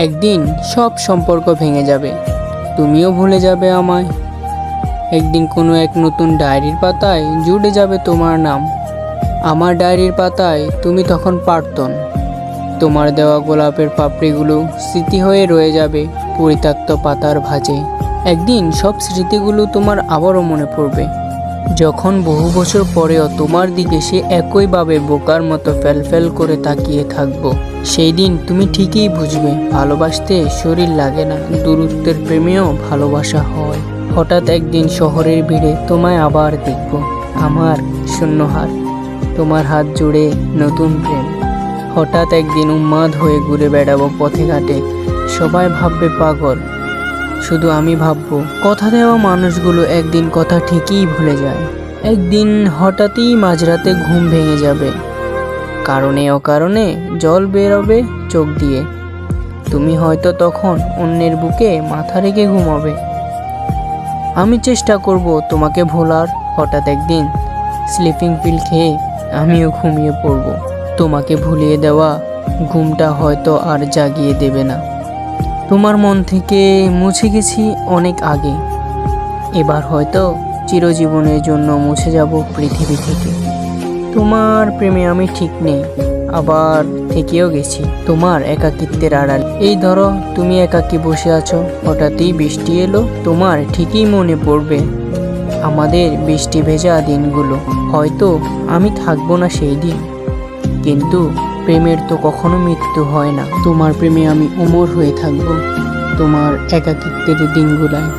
একদিন সব সম্পর্ক ভেঙে যাবে, তুমিও ভুলে যাবে আমায়। একদিন কোনো এক নতুন ডায়েরির পাতায় জুড়ে যাবে তোমার নাম। আমার ডায়েরির পাতায় তুমি তখন প্রাক্তন। তোমার দেওয়া গোলাপের পাপড়িগুলো স্মৃতি হয়ে রয়ে যাবে পরিত্যক্ত পাতার ভাঁজে। একদিন সব স্মৃতিগুলো তোমার আবারও মনে পড়বে, যখন বহু বছর পরেও তোমার দিকে সে একইভাবে বোকার মতো ফেলফেল করে তাকিয়ে থাকবো। সেই দিন তুমি ঠিকই বুঝবে, ভালোবাসতে শরীর লাগে না, দূরত্বের প্রেমেও ভালোবাসা হয়। হঠাৎ একদিন শহরের ভিড়ে তোমায় আবার দেখব, আমার শূন্য হাত, তোমার হাত জুড়ে নতুন প্রেম। হঠাৎ একদিন উন্মাদ হয়ে ঘুরে বেড়াবো পথে ঘাটে, সবাই ভাববে পাগল, শুধু আমি ভাববো। কথা দেওয়া মানুষগুলো একদিন কথা ঠিকই ভুলে যায়। একদিন হঠাৎই মাঝরাতে ঘুম ভেঙে যাবে, কারণে অকারণে জল বেরোবে চোখ দিয়ে। তুমি হয়তো তখন অন্যের বুকে মাথা রেখে ঘুমাবে। আমি চেষ্টা করব তোমাকে ভোলার। হঠাৎ একদিন স্লিপিং পিল খেয়ে আমিও ঘুমিয়ে পড়ব। তোমাকে ভুলিয়ে দেওয়া ঘুমটা হয়তো আর জাগিয়ে দেবে না। তোমার মন থেকে মুছে গেছি অনেক আগে, এবার হয়তো চিরজীবনের জন্য মুছে যাব পৃথিবী থেকে। তোমার প্রেমে আমি ঠিক নেই, আবার থেকেও গেছি তোমার একাকিত্বের আড়াল। এই ধরো তুমি একাকী বসে আছো, হঠাৎই বৃষ্টি এলো, তোমার ঠিকই মনে পড়বে আমাদের বৃষ্টি ভেজা দিনগুলো। হয়তো আমি থাকবো না সেই দিন, কিন্তু প্রেমের তো কখনো মৃত্যু হয় না। তোমার প্রেমে আমি অমর হয়ে থাকবো তোমার একাকিত্বের দিনগুলায়।